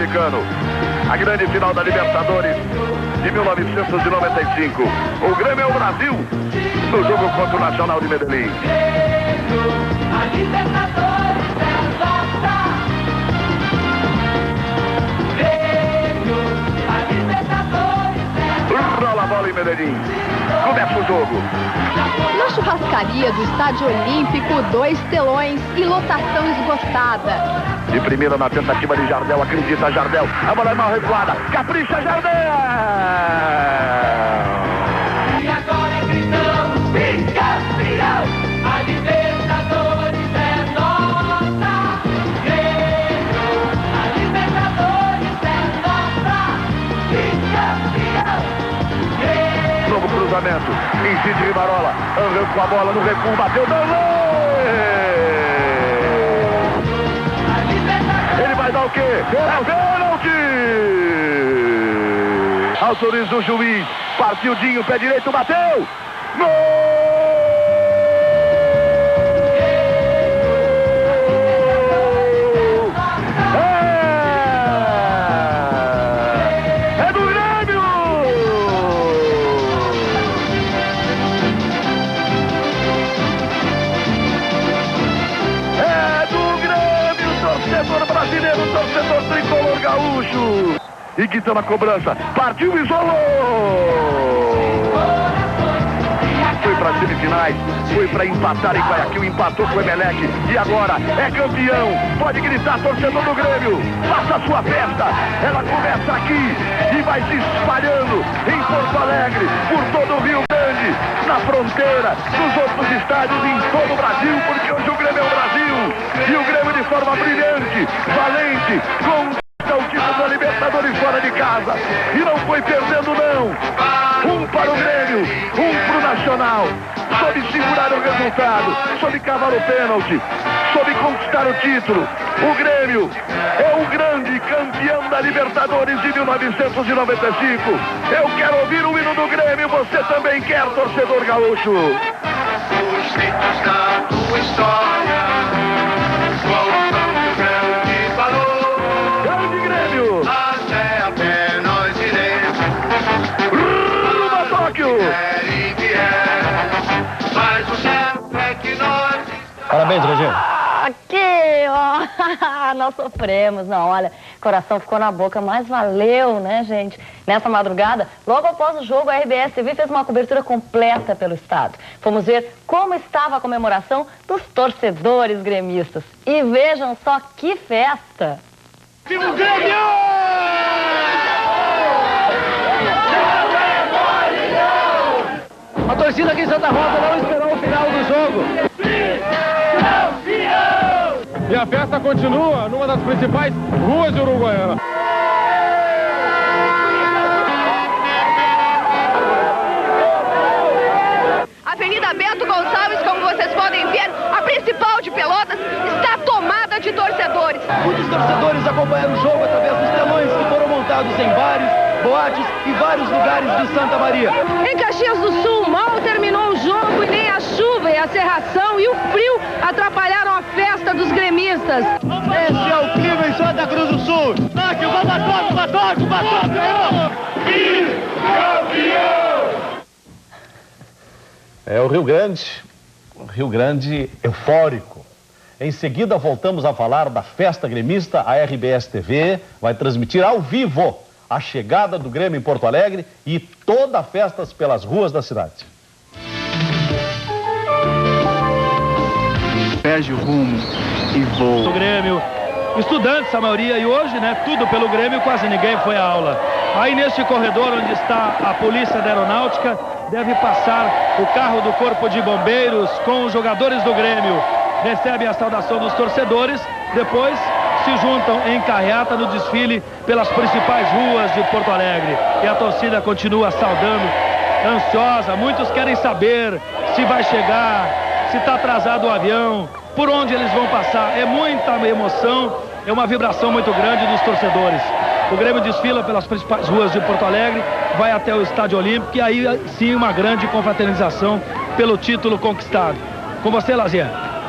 Sul-Americano. A grande final da Libertadores de 1995. O Grêmio é o Brasil no jogo contra o Nacional de Medellín. A Libertadores é nossa. Grêmio, a Libertadores é rola a bola em Medellín. Começa o jogo. Na churrascaria do Estádio Olímpico, 2 telões e lotação esgotada. De primeira na tentativa de Jardel, acredita Jardel. A bola é mal recuada. Capricha Jardel! E agora gritamos, bicampeão! A Libertadores é nossa! Grêmio, a Libertadores é nossa! Bicampeão! Grêmio! Novo cruzamento. Incide Rivarola. Arrancou a bola no recuo, bateu. Ele vai dar o quê? É pênalti! Autoriza o juiz. Partiu Dinho, pé direito, bateu! Gol! É do Grêmio! É do Grêmio, torcedor brasileiro, torcedor tricolor gaúcho. E quitando na cobrança, partiu e isolou! Foi para as semifinais, foi para empatar em Guayaquil, empatou com o Emelec e agora é campeão. Pode gritar, torcedor do Grêmio, faça a sua festa. Ela começa aqui e vai se espalhando em Porto Alegre, por todo o Rio Grande, na fronteira, nos outros estádios, em todo o Brasil, porque hoje o Grêmio é o Brasil. E o Grêmio de forma brilhante, valente, com o título da Libertadores fora de casa. E não foi perdendo não. Um para o Grêmio, um para o Nacional. Soube segurar o resultado, soube cavar o pênalti, soube conquistar o título. O Grêmio é o grande campeão da Libertadores de 1995. Eu quero ouvir o hino do Grêmio, você também quer, torcedor gaúcho. Os feitos da tua história, voltam do grande valor. Grande Grêmio! Até a pé nós iremos. Rumo a Tóquio! Mas o certo é que nós... Parabéns, Rogério. Aqui, ó, nós sofremos, não, olha, coração ficou na boca, mas valeu, né, gente? Nessa madrugada, logo após o jogo, a RBS TV fez uma cobertura completa pelo estado. Fomos ver como estava a comemoração dos torcedores gremistas. E vejam só que festa! Viva o Grêmio! A torcida aqui em Santa Rosa não esperou o final do jogo. E a festa continua numa das principais ruas de Uruguaiana. Avenida Bento Gonçalves, como vocês podem ver, a principal de Pelotas, está tomada de torcedores. Muitos torcedores acompanharam o jogo através dos telões que foram montados em bares, boates e vários lugares de Santa Maria. Em Caxias do Sul, mal terminou o jogo e nem a chuva e a cerração e o frio atrapalharam a festa dos gremistas. Esse é o clima em Santa Cruz do Sul. Aqui, o Batoque, ganhou! É o Rio Grande eufórico. Em seguida voltamos a falar da festa gremista. A RBS TV vai transmitir ao vivo a chegada do Grêmio em Porto Alegre e toda a festa pelas ruas da cidade. Perde o rumo e voa. O Grêmio, estudantes a maioria, e hoje, né, tudo pelo Grêmio, quase ninguém foi à aula. Aí neste corredor onde está a polícia da aeronáutica, deve passar o carro do Corpo de Bombeiros com os jogadores do Grêmio. Recebem a saudação dos torcedores, depois se juntam em carreata no desfile pelas principais ruas de Porto Alegre. E a torcida continua saudando, ansiosa. Muitos querem saber se vai chegar, se está atrasado o avião, por onde eles vão passar. É muita emoção, é uma vibração muito grande dos torcedores. O Grêmio desfila pelas principais ruas de Porto Alegre, vai até o Estádio Olímpico e aí sim uma grande confraternização pelo título conquistado. Com você, Lazier.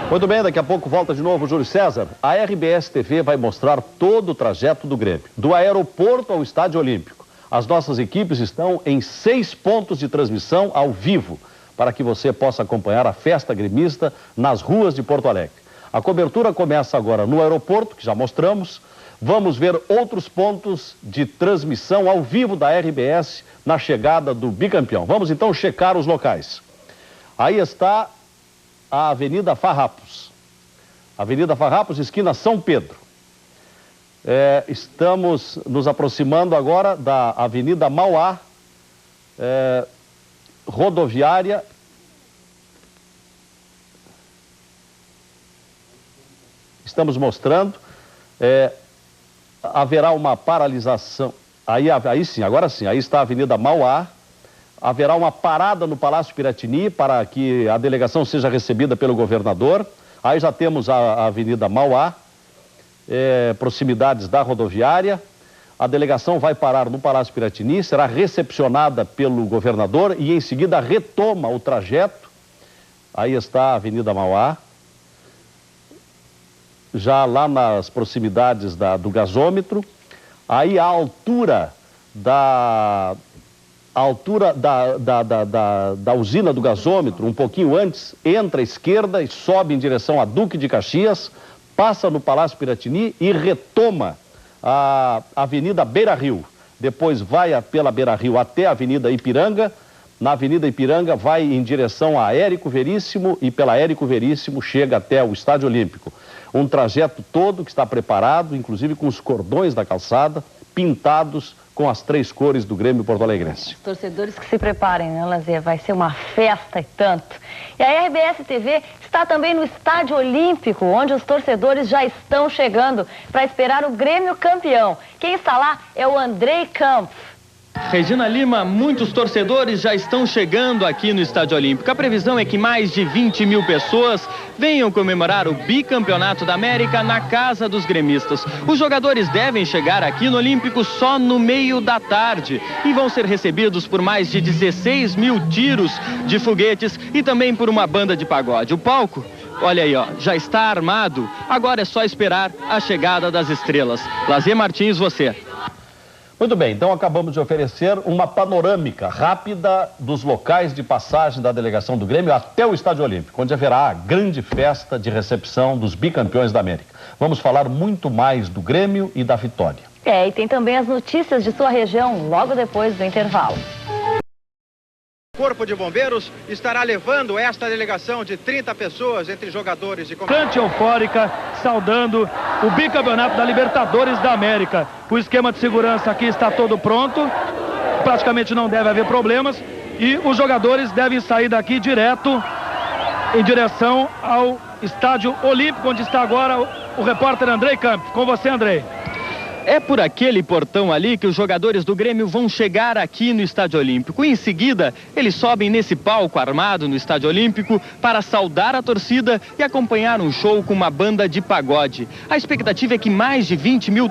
Muito bem, daqui a pouco volta de novo o Júlio César. A RBS TV vai mostrar todo o trajeto do Grêmio, do aeroporto ao Estádio Olímpico. As nossas equipes estão em 6 pontos de transmissão ao vivo, para que você possa acompanhar a festa gremista nas ruas de Porto Alegre. A cobertura começa agora no aeroporto, que já mostramos. Vamos ver outros pontos de transmissão ao vivo da RBS na chegada do bicampeão. Vamos então checar os locais. Aí está a Avenida Farrapos. Avenida Farrapos, esquina São Pedro. Estamos nos aproximando agora da Avenida Mauá, rodoviária. Estamos mostrando. Haverá uma paralisação. Aí sim, agora sim, aí está a Avenida Mauá. Haverá uma parada no Palácio Piratini para que a delegação seja recebida pelo governador. Aí já temos a Avenida Mauá, proximidades da rodoviária. A delegação vai parar no Palácio Piratini, será recepcionada pelo governador e em seguida retoma o trajeto. Aí está a Avenida Mauá. Já lá nas proximidades do gasômetro. Aí a altura da usina do gasômetro, um pouquinho antes, entra à esquerda e sobe em direção a Duque de Caxias, passa no Palácio Piratini e retoma a Avenida Beira Rio. Depois vai pela Beira Rio até a Avenida Ipiranga. Na Avenida Ipiranga vai em direção a Érico Veríssimo e pela Érico Veríssimo chega até o Estádio Olímpico. Um trajeto todo que está preparado, inclusive com os cordões da calçada, pintados com as 3 cores do Grêmio porto-alegrense. Os torcedores que se preparem, né, Lazier? Vai ser uma festa e tanto. E a RBS TV está também no Estádio Olímpico, onde os torcedores já estão chegando para esperar o Grêmio campeão. Quem está lá é o Andrei Kampf. Regina Lima, muitos torcedores já estão chegando aqui no Estádio Olímpico. A previsão é que mais de 20 mil pessoas venham comemorar o bicampeonato da América na casa dos gremistas. Os jogadores devem chegar aqui no Olímpico só no meio da tarde e vão ser recebidos por mais de 16 mil tiros de foguetes e também por uma banda de pagode. O palco, olha aí, ó, já está armado. Agora é só esperar a chegada das estrelas. Lazier Martins, você. Muito bem, então acabamos de oferecer uma panorâmica rápida dos locais de passagem da delegação do Grêmio até o Estádio Olímpico, onde haverá a grande festa de recepção dos bicampeões da América. Vamos falar muito mais do Grêmio e da vitória. E tem também as notícias de sua região logo depois do intervalo. O Corpo de Bombeiros estará levando esta delegação de 30 pessoas entre jogadores e... Bastante eufórica, saudando o bicampeonato da Libertadores da América. O esquema de segurança aqui está todo pronto, praticamente não deve haver problemas e os jogadores devem sair daqui direto em direção ao Estádio Olímpico, onde está agora o repórter Andrei Kampf. Com você, Andrei. É por aquele portão ali que os jogadores do Grêmio vão chegar aqui no Estádio Olímpico. Em seguida, eles sobem nesse palco armado no Estádio Olímpico para saudar a torcida e acompanhar um show com uma banda de pagode. A expectativa é que mais de 20 mil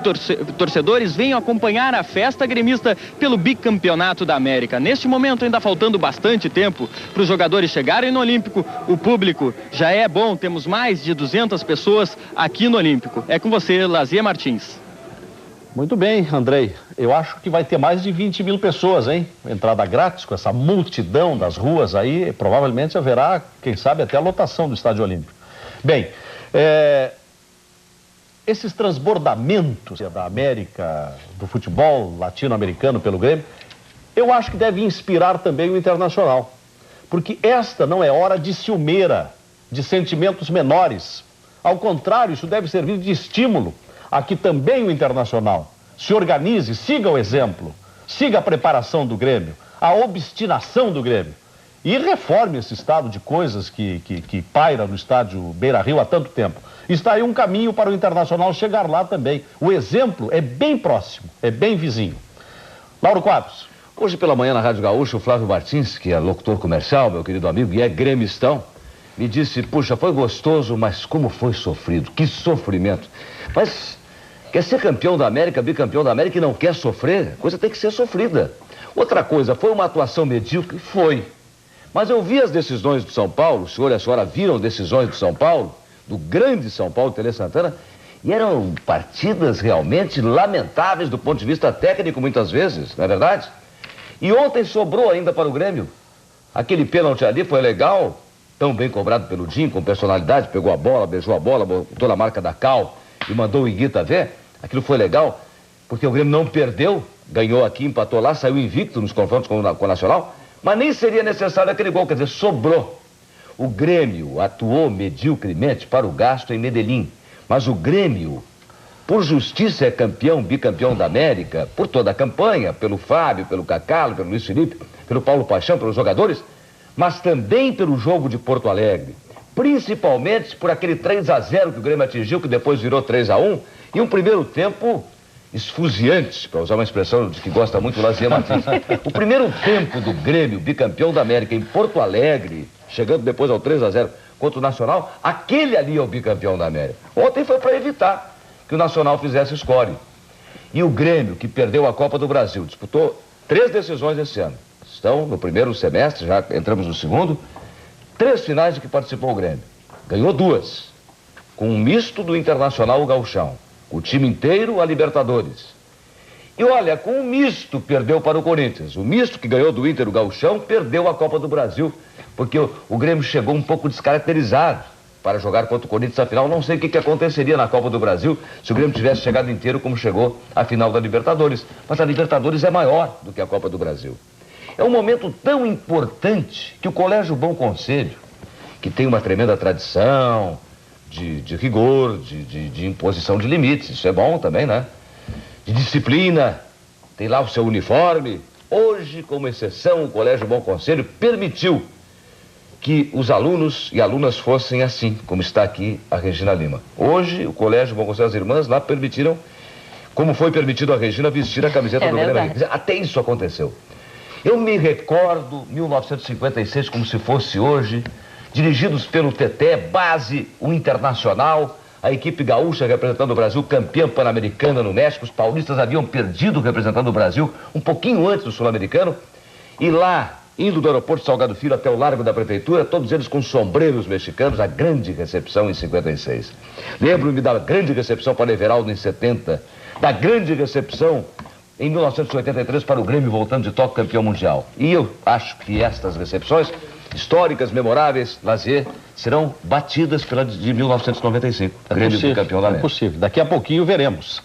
torcedores venham acompanhar a festa gremista pelo bicampeonato da América. Neste momento, ainda faltando bastante tempo para os jogadores chegarem no Olímpico, o público já é bom. Temos mais de 200 pessoas aqui no Olímpico. É com você, Lazier Martins. Muito bem, Andrei. Eu acho que vai ter mais de 20 mil pessoas, hein? Entrada grátis, com essa multidão das ruas aí, provavelmente haverá, quem sabe, até a lotação do Estádio Olímpico. Bem, esses transbordamentos da América, do futebol latino-americano pelo Grêmio, eu acho que deve inspirar também o Internacional. Porque esta não é hora de ciumeira, de sentimentos menores. Ao contrário, isso deve servir de estímulo a que também o Internacional se organize, siga o exemplo, siga a preparação do Grêmio, a obstinação do Grêmio e reforme esse estado de coisas que paira no estádio Beira Rio há tanto tempo. Está aí um caminho para o Internacional chegar lá também. O exemplo é bem próximo, é bem vizinho. Lauro Quadros. Hoje pela manhã na Rádio Gaúcha, o Flávio Martins, que é locutor comercial, meu querido amigo, e é gremistão, me disse, puxa, foi gostoso, mas como foi sofrido, que sofrimento. Mas quer ser campeão da América, bicampeão da América e não quer sofrer? A coisa tem que ser sofrida. Outra coisa, foi uma atuação medíocre? Foi. Mas eu vi as decisões do São Paulo, o senhor e a senhora viram as decisões do São Paulo? do grande São Paulo, Tele Santana, e eram partidas realmente lamentáveis do ponto de vista técnico, muitas vezes, não é verdade? E ontem sobrou ainda para o Grêmio. Aquele pênalti ali foi legal, tão bem cobrado pelo Dinho, com personalidade, pegou a bola, beijou a bola, botou na marca da Cal e mandou o Iguita ver. Aquilo foi legal, porque o Grêmio não perdeu, ganhou aqui, empatou lá, saiu invicto nos confrontos com o Nacional, mas nem seria necessário aquele gol, quer dizer, sobrou. O Grêmio atuou medíocremente para o gasto em Medellín, mas o Grêmio, por justiça, é campeão, bicampeão da América, por toda a campanha, pelo Fábio, pelo Cacalo, pelo Luiz Felipe, pelo Paulo Paixão, pelos jogadores, mas também pelo jogo de Porto Alegre, principalmente por aquele 3-0 que o Grêmio atingiu, que depois virou 3-1, e um primeiro tempo esfuziante, para usar uma expressão de que gosta muito o Lazier Martins. O primeiro tempo do Grêmio, bicampeão da América, em Porto Alegre, chegando depois ao 3-0 contra o Nacional, aquele ali é o bicampeão da América. Ontem foi para evitar que o Nacional fizesse score. E o Grêmio, que perdeu a Copa do Brasil, disputou 3 decisões esse ano. Estão no primeiro semestre, já entramos no segundo, 3 finais de que participou o Grêmio. Ganhou 2, com um misto do Internacional, o Gauchão. O time inteiro, a Libertadores. E olha, com um misto perdeu para o Corinthians. O misto que ganhou do Inter, o Gauchão, perdeu a Copa do Brasil, porque o Grêmio chegou um pouco descaracterizado para jogar contra o Corinthians. Afinal, não sei o que aconteceria na Copa do Brasil se o Grêmio tivesse chegado inteiro como chegou à final da Libertadores. Mas a Libertadores é maior do que a Copa do Brasil. É um momento tão importante que o Colégio Bom Conselho, que tem uma tremenda tradição de rigor, de imposição de limites, isso é bom também, né? De disciplina, tem lá o seu uniforme. Hoje, como exceção, o Colégio Bom Conselho permitiu que os alunos e alunas fossem assim, como está aqui a Regina Lima. Hoje, o Colégio Bom Conselho, as irmãs lá permitiram, como foi permitido a Regina vestir a camiseta do Grêmio. Até isso aconteceu. Eu me recordo, 1956, como se fosse hoje, dirigidos pelo Teté, base, o Internacional, a equipe gaúcha representando o Brasil, campeã pan-americana no México. Os paulistas haviam perdido representando o Brasil um pouquinho antes do sul-americano. E lá, indo do aeroporto Salgado Filho até o Largo da Prefeitura, todos eles com sombreros mexicanos, a grande recepção em 56. Lembro-me da grande recepção para Everaldo em 70, da grande recepção em 1983 para o Grêmio voltando de Tóquio campeão mundial. E eu acho que estas recepções históricas, memoráveis, Lazier, serão batidas pela de 1995. Grêmio campeão da América. É possível. Daqui a pouquinho veremos.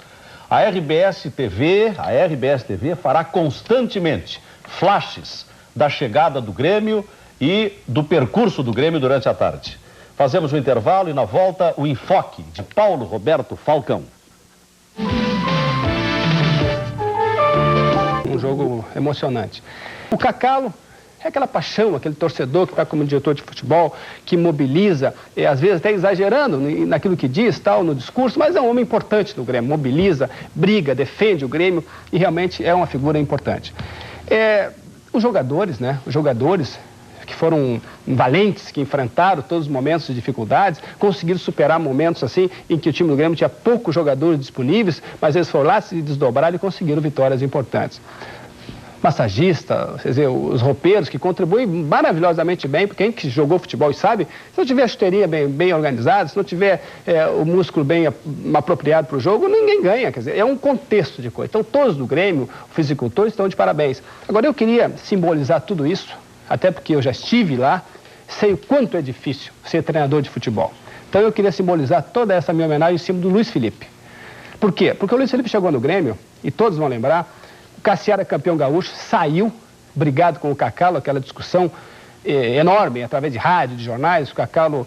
A RBS TV fará constantemente flashes da chegada do Grêmio e do percurso do Grêmio durante a tarde. Fazemos o intervalo e na volta o enfoque de Paulo Roberto Falcão. Um jogo emocionante. O Cacalo é aquela paixão, aquele torcedor que está como diretor de futebol, que mobiliza, às vezes até exagerando naquilo que diz, tal, no discurso, mas é um homem importante no Grêmio, mobiliza, briga, defende o Grêmio e realmente é uma figura importante. Os jogadores, né, que foram valentes, que enfrentaram todos os momentos de dificuldades, conseguiram superar momentos assim em que o time do Grêmio tinha poucos jogadores disponíveis, mas eles foram lá, se desdobraram e conseguiram vitórias importantes. Massagista, quer dizer, os roupeiros que contribuem maravilhosamente bem, porque quem que jogou futebol e sabe, se não tiver a chuteirinha bem organizada, se não tiver o músculo bem apropriado para o jogo, ninguém ganha, quer dizer, é um contexto de coisa. Então todos do Grêmio, o fisicultor, estão de parabéns. Agora eu queria simbolizar tudo isso, até porque eu já estive lá, sei o quanto é difícil ser treinador de futebol. Então eu queria simbolizar toda essa minha homenagem em cima do Luiz Felipe. Por quê? Porque o Luiz Felipe chegou no Grêmio, e todos vão lembrar, o Cassiar era campeão gaúcho, saiu, brigado com o Cacalo, aquela discussão enorme, através de rádio, de jornais, o Cacalo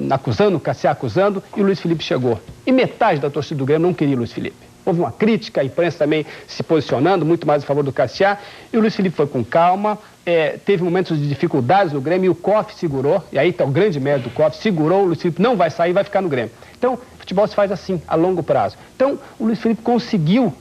acusando, o Cassiar acusando, e o Luiz Felipe chegou. E metade da torcida do Grêmio não queria o Luiz Felipe. Houve uma crítica, a imprensa também se posicionando, muito mais a favor do Cassiar, e o Luiz Felipe foi com calma, teve momentos de dificuldades no Grêmio, e o Koff segurou, e aí está o grande mérito do Koff, segurou, o Luiz Felipe não vai sair, vai ficar no Grêmio. Então, futebol se faz assim, a longo prazo. Então, o Luiz Felipe conseguiu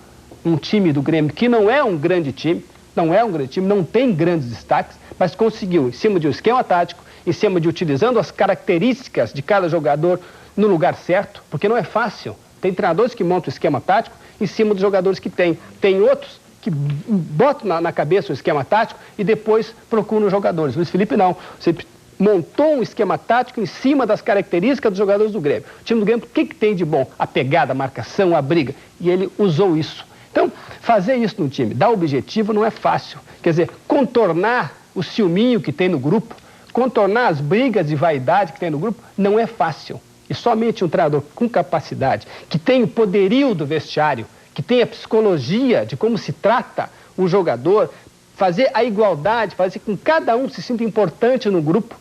um time do Grêmio que não é um grande time, não tem grandes destaques, mas conseguiu, em cima de um esquema tático, em cima de utilizando as características de cada jogador no lugar certo, porque não é fácil. Tem treinadores que montam o esquema tático em cima dos jogadores que tem. Tem outros que botam na cabeça o esquema tático e depois procuram os jogadores. Luiz Felipe não. Você montou um esquema tático em cima das características dos jogadores do Grêmio. O time do Grêmio, o que tem de bom? A pegada, a marcação, a briga. E ele usou isso. Então, fazer isso no time, dar objetivo não é fácil. Quer dizer, contornar o ciúminho que tem no grupo, contornar as brigas de vaidade que tem no grupo, não é fácil. E somente um treinador com capacidade, que tem o poderio do vestiário, que tem a psicologia de como se trata um jogador, fazer a igualdade, fazer com que cada um se sinta importante no grupo.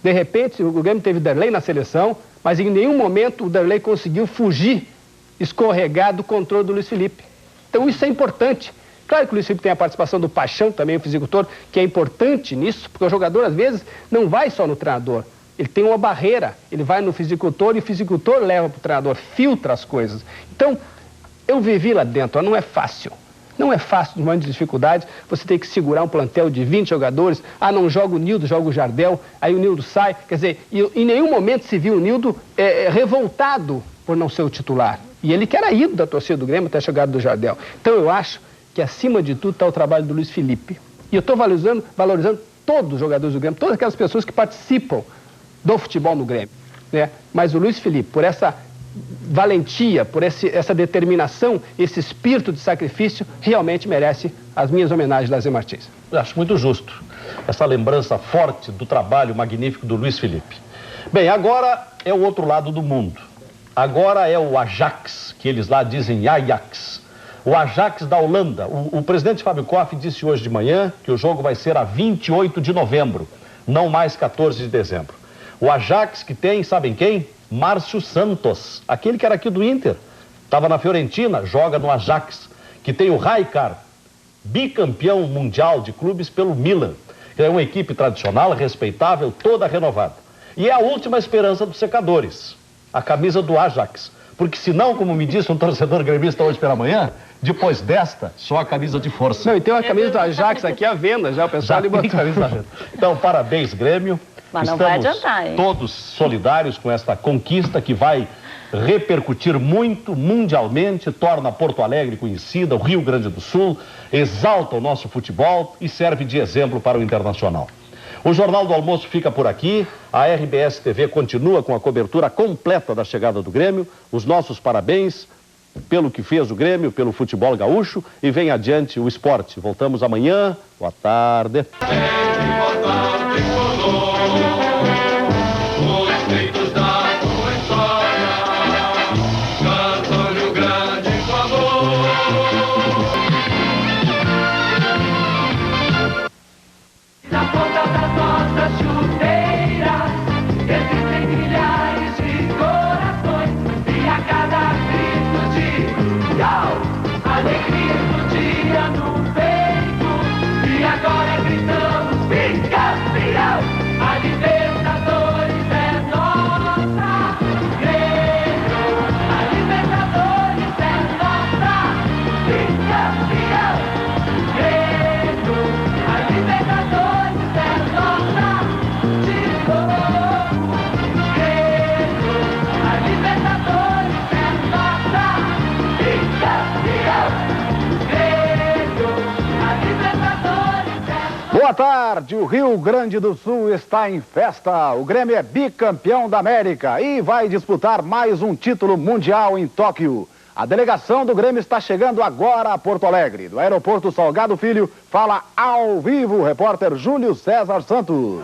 De repente, o Grêmio teve Derlei na seleção, mas em nenhum momento o Derlei conseguiu fugir, escorregar do controle do Luiz Felipe. Então isso é importante. Claro que o Luiz Felipe tem a participação do Paixão, também o fisicultor, que é importante nisso, porque o jogador às vezes não vai só no treinador. Ele tem uma barreira, ele vai no fisicultor e o fisicultor leva para o treinador, filtra as coisas. Então, eu vivi lá dentro, não é fácil. Não é fácil, no momento de dificuldade, você tem que segurar um plantel de 20 jogadores. Ah, não joga o Nildo, joga o Jardel, aí o Nildo sai. Quer dizer, em nenhum momento se viu o Nildo revoltado por não ser o titular. E ele que era ídolo da torcida do Grêmio até a chegada do Jardel. Então eu acho que acima de tudo está o trabalho do Luiz Felipe. E eu estou valorizando todos os jogadores do Grêmio, todas aquelas pessoas que participam do futebol no Grêmio, né? Mas o Luiz Felipe, por essa valentia, por essa determinação, esse espírito de sacrifício, realmente merece as minhas homenagens, Lazer Martins. Eu acho muito justo essa lembrança forte do trabalho magnífico do Luiz Felipe. Bem, agora é o outro lado do mundo. Agora é o Ajax, que eles lá dizem Ajax. O Ajax da Holanda. O presidente Fábio Koff disse hoje de manhã que o jogo vai ser a 28 de novembro, não mais 14 de dezembro. O Ajax que tem, sabem quem? Márcio Santos, aquele que era aqui do Inter, estava na Fiorentina, joga no Ajax, que tem o Rijkaard, bicampeão mundial de clubes pelo Milan, que é uma equipe tradicional, respeitável, toda renovada. E é a última esperança dos secadores, a camisa do Ajax, porque senão, como me disse um torcedor gremista hoje pela manhã, depois desta, só a camisa de força. Não, e tem uma camisa do Ajax aqui à venda, já o pessoal ali botou. Então, parabéns, Grêmio. Mas não vai adiantar, hein? Todos solidários com esta conquista que vai repercutir muito mundialmente, torna Porto Alegre conhecida, o Rio Grande do Sul, exalta o nosso futebol e serve de exemplo para o internacional. O Jornal do Almoço fica por aqui, a RBS TV continua com a cobertura completa da chegada do Grêmio, os nossos parabéns pelo que fez o Grêmio, pelo futebol gaúcho e vem adiante o esporte. Voltamos amanhã, boa tarde. Alegria do dia no peito, e agora gritamos, bicampeão! A Libertadores é nossa, Grêmio! A Libertadores é nossa, bicampeão! Grêmio! A Libertadores é nossa, de novo! Grêmio! A Libertadores é nossa, bicampeão! Boa tarde, o Rio Grande do Sul está em festa. O Grêmio é bicampeão da América e vai disputar mais um título mundial em Tóquio. A delegação do Grêmio está chegando agora a Porto Alegre. Do aeroporto Salgado Filho, fala ao vivo o repórter Júlio César Santos.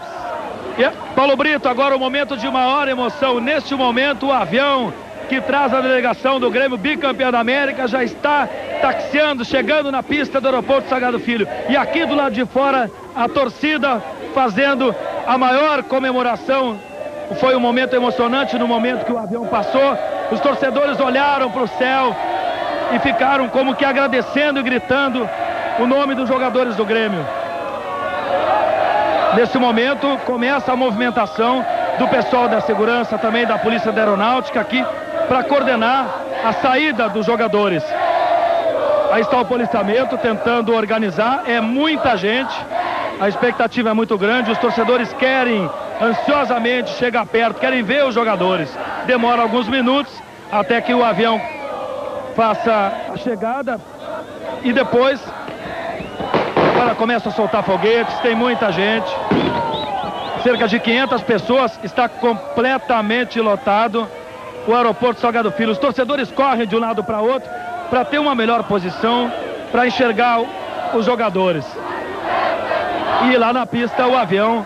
Paulo Brito, agora o momento de maior emoção. Neste momento, o avião que traz a delegação do Grêmio bicampeão da América já está taxiando, chegando na pista do aeroporto Salgado Filho. E aqui do lado de fora, a torcida fazendo a maior comemoração. Foi um momento emocionante no momento que o avião passou. Os torcedores olharam para o céu e ficaram como que agradecendo e gritando o nome dos jogadores do Grêmio. Nesse momento começa a movimentação do pessoal da segurança, também da Polícia da Aeronáutica aqui, para coordenar a saída dos jogadores. Aí está o policiamento tentando organizar, é muita gente, a expectativa é muito grande, os torcedores querem ansiosamente chegar perto, querem ver os jogadores. Demora alguns minutos até que o avião faça a chegada e depois agora começa a soltar foguetes, tem muita gente. cerca de 500 pessoas, está completamente lotado o aeroporto Salgado Filho. Os torcedores correm de um lado para outro para ter uma melhor posição, para enxergar os jogadores. E lá na pista o avião,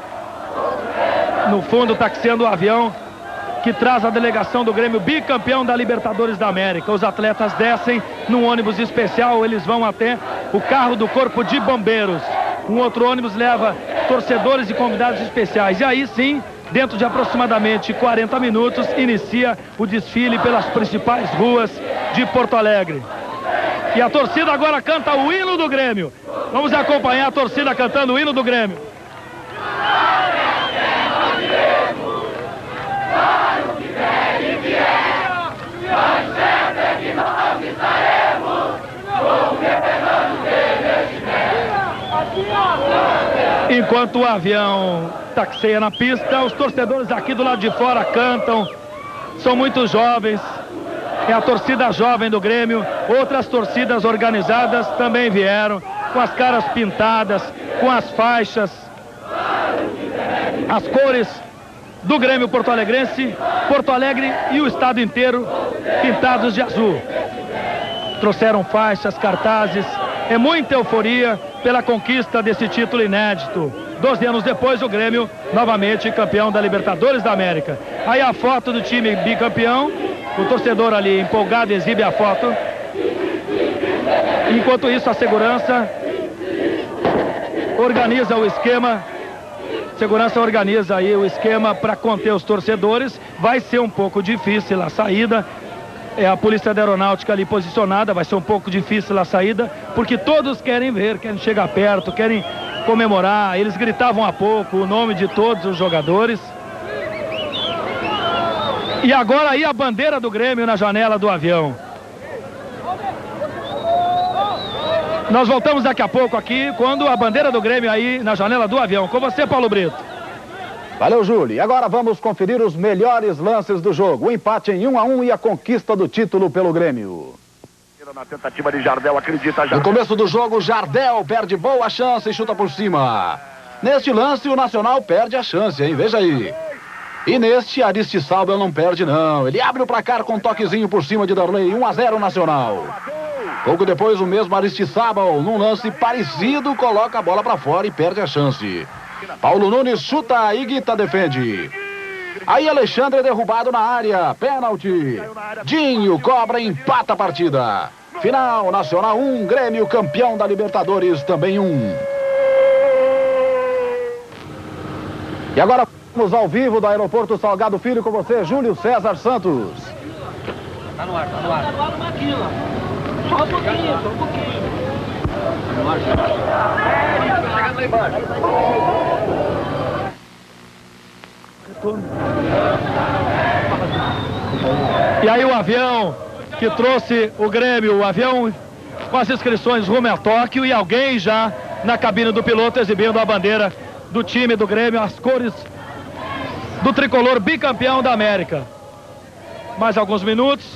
no fundo está sendo o avião que traz a delegação do Grêmio, bicampeão da Libertadores da América. Os atletas descem num ônibus especial, eles vão até o carro do Corpo de Bombeiros. Um outro ônibus leva torcedores e convidados especiais. E aí sim, dentro de aproximadamente 40 minutos, inicia o desfile pelas principais ruas de Porto Alegre. E a torcida agora canta o hino do Grêmio. Vamos acompanhar a torcida cantando o hino do Grêmio. Enquanto o avião taxeia na pista, os torcedores aqui do lado de fora cantam. São muito jovens. É a torcida jovem do Grêmio. Outras torcidas organizadas também vieram, com as caras pintadas, com as faixas, as cores do Grêmio porto-alegrense, Porto Alegre e o estado inteiro pintados de azul. Trouxeram faixas, cartazes. É muita euforia pela conquista desse título inédito. 12 anos depois, o Grêmio novamente campeão da Libertadores da América. Aí a foto do time bicampeão. O torcedor ali empolgado exibe a foto. Enquanto isso, a segurança organiza o esquema. Segurança organiza aí o esquema para conter os torcedores. Vai ser um pouco difícil a saída. É a Polícia da Aeronáutica ali posicionada. Vai ser um pouco difícil a saída, porque todos querem ver, querem chegar perto, querem comemorar. Eles gritavam há pouco o nome de todos os jogadores. E agora aí a bandeira do Grêmio na janela do avião. Nós voltamos daqui a pouco aqui, quando a bandeira do Grêmio aí na janela do avião. Com você, Paulo Brito. Valeu, Júlio. E agora vamos conferir os melhores lances do jogo. O empate em 1-1 e a conquista do título pelo Grêmio. Na tentativa de Jardel, acredita já. No começo do jogo, Jardel perde boa chance e chuta por cima. Neste lance, o Nacional perde a chance, hein? Veja aí. E neste, Aristizábal não perde, não. Ele abre o placar com um toquezinho por cima de Darley. 1-0 Nacional. Pouco depois, o mesmo Aristizábal, num lance parecido, coloca a bola para fora e perde a chance. Paulo Nunes chuta e Guita defende. Aí Alexandre é derrubado na área. Pênalti. Dinho cobra e empata a partida. Final, Nacional 1, Grêmio campeão da Libertadores também 1. E agora vamos ao vivo do Aeroporto Salgado Filho com você, Júlio César Santos. Tá no ar, tá no ar. Tá no ar, Maquila. Só um pouquinho, só um pouquinho. Tá no ar, tá chegando lá embaixo. E aí o avião que trouxe o Grêmio, o avião com as inscrições rumo a Tóquio, e alguém já na cabine do piloto exibindo a bandeira do time do Grêmio, as cores do tricolor bicampeão da América. Mais alguns minutos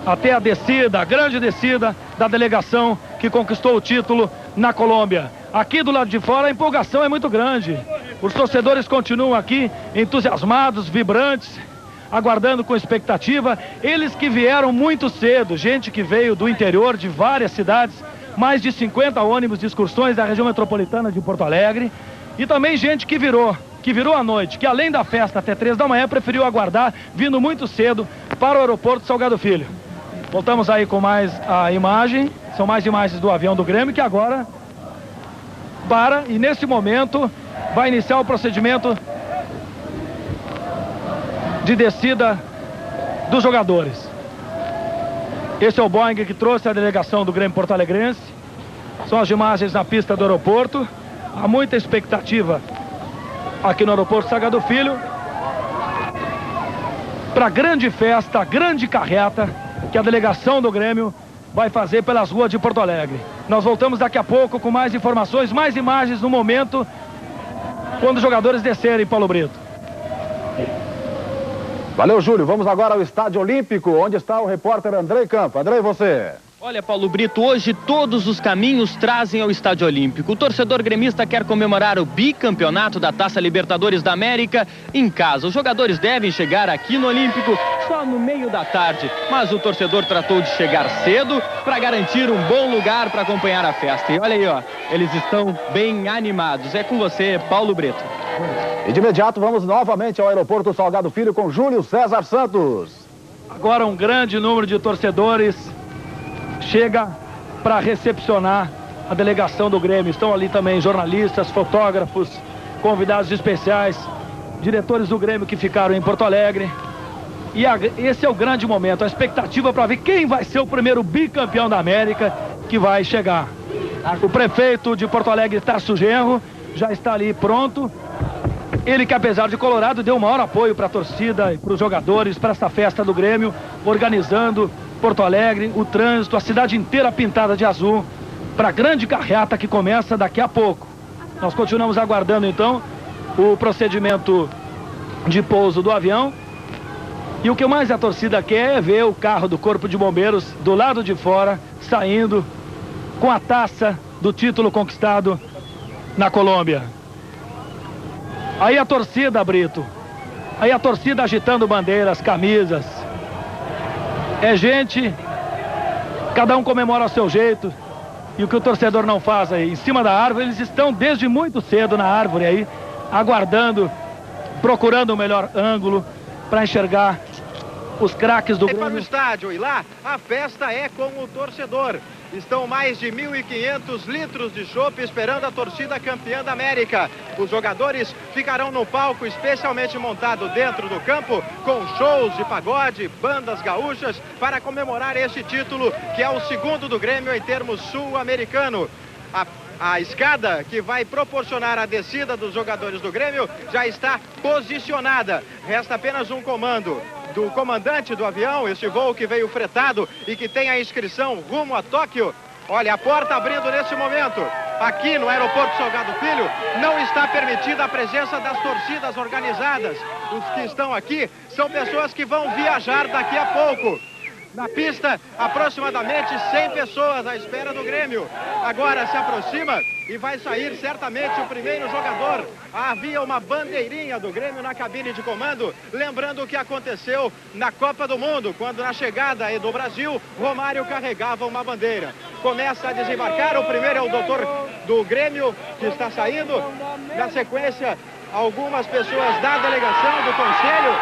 até a descida, a grande descida da delegação que conquistou o título na Colômbia. Aqui do lado de fora a empolgação é muito grande. Os torcedores continuam aqui entusiasmados, vibrantes, aguardando com expectativa. Eles que vieram muito cedo, gente que veio do interior de várias cidades, mais de 50 ônibus de excursões da região metropolitana de Porto Alegre, e também gente que virou à noite, que além da festa até 3 da manhã, preferiu aguardar, vindo muito cedo para o aeroporto Salgado Filho. Voltamos aí com mais a imagem, são mais imagens do avião do Grêmio, que agora para, e nesse momento vai iniciar o procedimento de descida dos jogadores. Esse é o Boeing que trouxe a delegação do Grêmio porto-alegrense. São as imagens na pista do aeroporto. Há muita expectativa aqui no aeroporto Salgado Filho para a grande festa, grande carreta que a delegação do Grêmio vai fazer pelas ruas de Porto Alegre. Nós voltamos daqui a pouco com mais informações, mais imagens no momento quando os jogadores descerem, Paulo Brito. Valeu, Júlio. Vamos agora ao Estádio Olímpico, onde está o repórter Andrei Campo. Andrei, você. Olha, Paulo Brito, hoje todos os caminhos trazem ao Estádio Olímpico. O torcedor gremista quer comemorar o bicampeonato da Taça Libertadores da América em casa. Os jogadores devem chegar aqui no Olímpico só no meio da tarde, mas o torcedor tratou de chegar cedo para garantir um bom lugar para acompanhar a festa. E olha aí, ó, eles estão bem animados. É com você, Paulo Brito. E de imediato vamos novamente ao aeroporto Salgado Filho com Júlio César Santos. Agora um grande número de torcedores chega para recepcionar a delegação do Grêmio. Estão ali também jornalistas, fotógrafos, convidados especiais, diretores do Grêmio que ficaram em Porto Alegre. E esse é o grande momento, a expectativa para ver quem vai ser o primeiro bicampeão da América que vai chegar. O prefeito de Porto Alegre, Tarso Genro, já está ali pronto. Ele que, apesar de colorado, deu o maior apoio para a torcida e para os jogadores, para essa festa do Grêmio, organizando Porto Alegre, o trânsito, a cidade inteira pintada de azul, para a grande carreata que começa daqui a pouco. Nós continuamos aguardando, então, o procedimento de pouso do avião. E o que mais a torcida quer é ver o carro do Corpo de Bombeiros do lado de fora, saindo com a taça do título conquistado na Colômbia. Aí a torcida, Brito, aí a torcida agitando bandeiras, camisas. É gente, cada um comemora ao seu jeito. E o que o torcedor não faz aí, em cima da árvore, eles estão desde muito cedo na árvore aí, aguardando, procurando o melhor ângulo para enxergar os craques do Grêmio. Para o estádio e lá a festa é com o torcedor. Estão mais de 1.500 litros de chopp esperando a torcida campeã da América. Os jogadores ficarão no palco especialmente montado dentro do campo com shows de pagode, bandas gaúchas para comemorar este título que é o segundo do Grêmio em termos sul-americano. A escada que vai proporcionar a descida dos jogadores do Grêmio já está posicionada. Resta apenas um comando do comandante do avião, este voo que veio fretado e que tem a inscrição rumo a Tóquio. Olha, a porta abrindo nesse momento. Aqui no aeroporto Salgado Filho não está permitida a presença das torcidas organizadas. Os que estão aqui são pessoas que vão viajar daqui a pouco. Na pista, aproximadamente 100 pessoas à espera do Grêmio. Agora se aproxima e vai sair certamente o primeiro jogador. Havia uma bandeirinha do Grêmio na cabine de comando, lembrando o que aconteceu na Copa do Mundo, quando na chegada do Brasil, Romário carregava uma bandeira. Começa a desembarcar, o primeiro é o doutor do Grêmio, que está saindo. Na sequência, algumas pessoas da delegação, do conselho.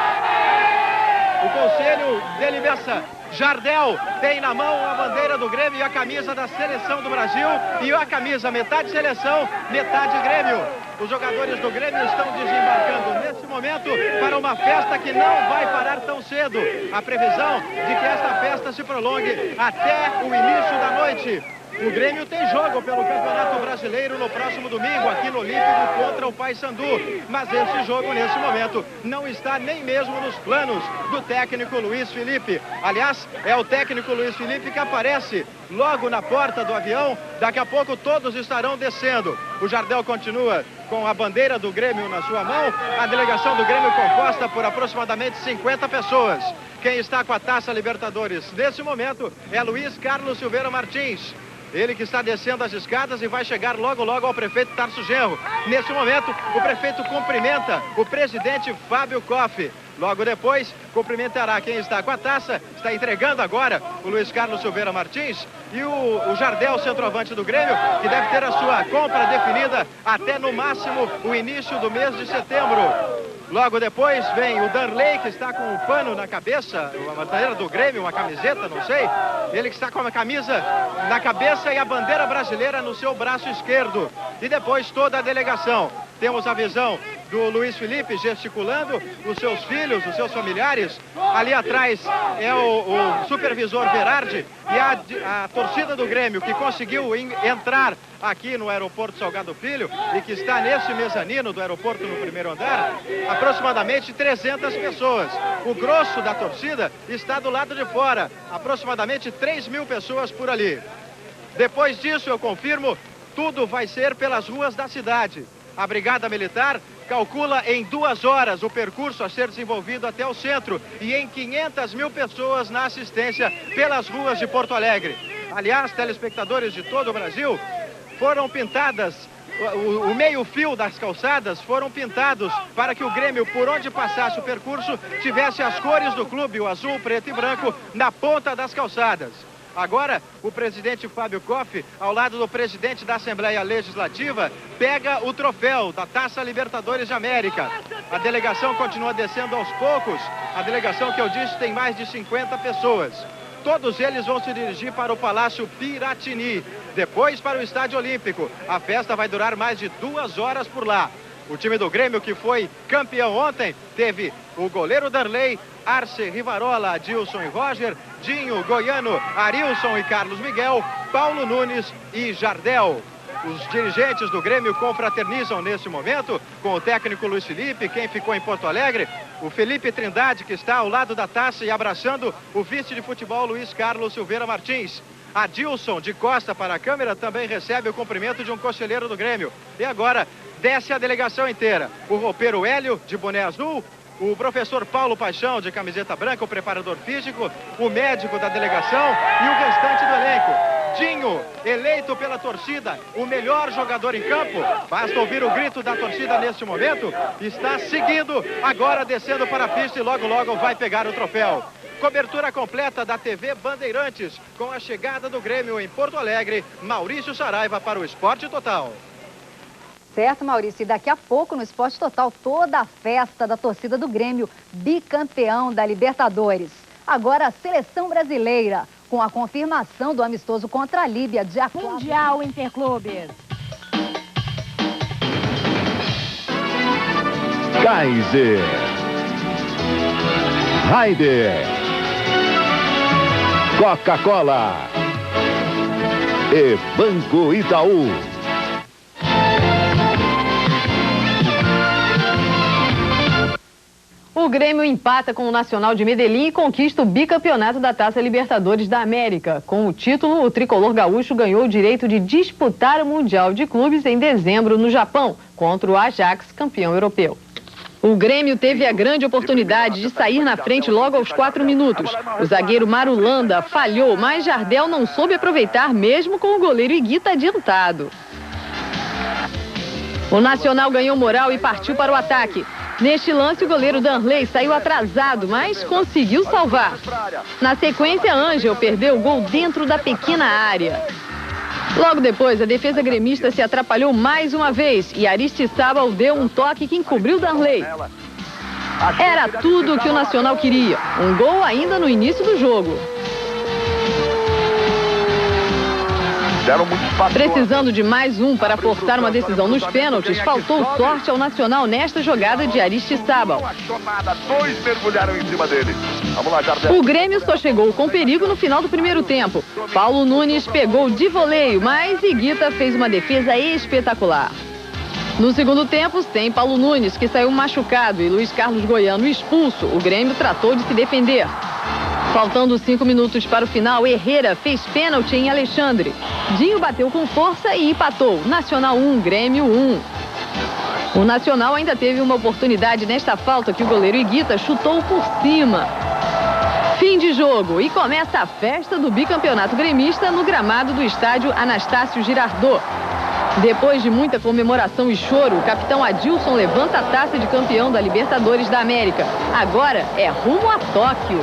O conselho delibera. Jardel tem na mão a bandeira do Grêmio e a camisa da seleção do Brasil. E a camisa metade seleção, metade Grêmio. Os jogadores do Grêmio estão desembarcando nesse momento para uma festa que não vai parar tão cedo. A previsão de que esta festa se prolongue até o início da noite. O Grêmio tem jogo pelo Campeonato Brasileiro no próximo domingo, aqui no Olímpico, contra o Paysandu. Mas esse jogo, nesse momento, não está nem mesmo nos planos do técnico Luiz Felipe. Aliás, é o técnico Luiz Felipe que aparece logo na porta do avião. Daqui a pouco todos estarão descendo. O Jardel continua com a bandeira do Grêmio na sua mão. A delegação do Grêmio composta por aproximadamente 50 pessoas. Quem está com a Taça Libertadores nesse momento é Luiz Carlos Silveira Martins. Ele que está descendo as escadas e vai chegar logo ao prefeito Tarso Genro. Nesse momento, o prefeito cumprimenta o presidente Fábio Koff. Logo depois, cumprimentará quem está com a taça. Está entregando agora o Luiz Carlos Silveira Martins e o Jardel, centroavante do Grêmio, que deve ter a sua compra definida até no máximo o início do mês de setembro. Logo depois vem o Darley, que está com um pano na cabeça, uma bandeira do Grêmio, uma camiseta, não sei. Ele que está com a camisa na cabeça e a bandeira brasileira no seu braço esquerdo. E depois toda a delegação. Temos a visão do Luiz Felipe gesticulando, os seus filhos, os seus familiares. Ali atrás é o supervisor Berardi e a torcida do Grêmio, que conseguiu entrar aqui no aeroporto Salgado Filho e que está nesse mezanino do aeroporto no primeiro andar, aproximadamente 300 pessoas. O grosso da torcida está do lado de fora, aproximadamente 3.000 pessoas por ali. Depois disso, eu confirmo, tudo vai ser pelas ruas da cidade. A Brigada Militar calcula em 2 horas o percurso a ser desenvolvido até o centro e em 500.000 pessoas na assistência pelas ruas de Porto Alegre. aliás, telespectadores de todo o Brasil, foram pintadas, o meio-fio das calçadas foram pintados para que o Grêmio, por onde passasse o percurso, tivesse as cores do clube, o azul, preto e branco, na ponta das calçadas. Agora, o presidente Fábio Koff, ao lado do presidente da Assembleia Legislativa, pega o troféu da Taça Libertadores de América. A delegação continua descendo aos poucos. A delegação que eu disse tem mais de 50 pessoas. Todos eles vão se dirigir para o Palácio Piratini, depois para o Estádio Olímpico. A festa vai durar mais de 2 horas por lá. O time do Grêmio, que foi campeão ontem, teve o goleiro Darley, Arce, Rivarola, Adilson e Roger, Dinho, Goiano, Arilson e Carlos Miguel, Paulo Nunes e Jardel. Os dirigentes do Grêmio confraternizam nesse momento com o técnico Luiz Felipe, quem ficou em Porto Alegre, o Felipe Trindade, que está ao lado da taça e abraçando o vice de futebol Luiz Carlos Silveira Martins. Adilson, de costa para a câmera, também recebe o cumprimento de um conselheiro do Grêmio. E agora desce a delegação inteira. O roupeiro Hélio, de boné azul, o professor Paulo Paixão, de camiseta branca, o preparador físico, o médico da delegação e o restante do elenco. Dinho, eleito pela torcida, o melhor jogador em campo. Basta ouvir o grito da torcida neste momento. Está seguindo, agora descendo para a pista e logo logo vai pegar o troféu. Cobertura completa da TV Bandeirantes, com a chegada do Grêmio em Porto Alegre. Maurício Saraiva para o Esporte Total. Certo, Maurício, e daqui a pouco no Esporte Total toda a festa da torcida do Grêmio, bicampeão da Libertadores. Agora a seleção brasileira, com a confirmação do amistoso contra a Líbia, dia 4. Mundial Interclubes. Kaiser, Raider, Coca-Cola e Banco Itaú. O Grêmio empata com o Nacional de Medellín e conquista o bicampeonato da Taça Libertadores da América. Com o título, o tricolor gaúcho ganhou o direito de disputar o Mundial de Clubes em dezembro no Japão, contra o Ajax, campeão europeu. O Grêmio teve a grande oportunidade de sair na frente logo aos 4 minutos. O zagueiro Marulanda falhou, mas Jardel não soube aproveitar mesmo com o goleiro Higuita adiantado. O Nacional ganhou moral e partiu para o ataque. Neste lance, o goleiro Darley saiu atrasado, mas conseguiu salvar. Na sequência, Ângel perdeu o gol dentro da pequena área. Logo depois, a defesa gremista se atrapalhou mais uma vez e Aristizábal deu um toque que encobriu Darley. Era tudo o que o Nacional queria. Um gol ainda no início do jogo. Precisando de mais um para forçar uma decisão nos pênaltis, faltou sorte ao Nacional nesta jogada de Aristizábal. Dois mergulharam em cima dele. Vamos lá, Jardel. O Grêmio só chegou com perigo no final do primeiro tempo. Paulo Nunes pegou de voleio, mas Higuita fez uma defesa espetacular. No segundo tempo, sem Paulo Nunes, que saiu machucado, e Luiz Carlos Goiano expulso, o Grêmio tratou de se defender. Faltando 5 minutos para o final, Herrera fez pênalti em Alexandre. Dinho bateu com força e empatou. Nacional 1, Grêmio 1. O Nacional ainda teve uma oportunidade nesta falta que o goleiro Higuita chutou por cima. Fim de jogo e começa a festa do bicampeonato gremista no gramado do estádio Anastácio Girardot. Depois de muita comemoração e choro, o capitão Adilson levanta a taça de campeão da Libertadores da América. Agora é rumo a Tóquio.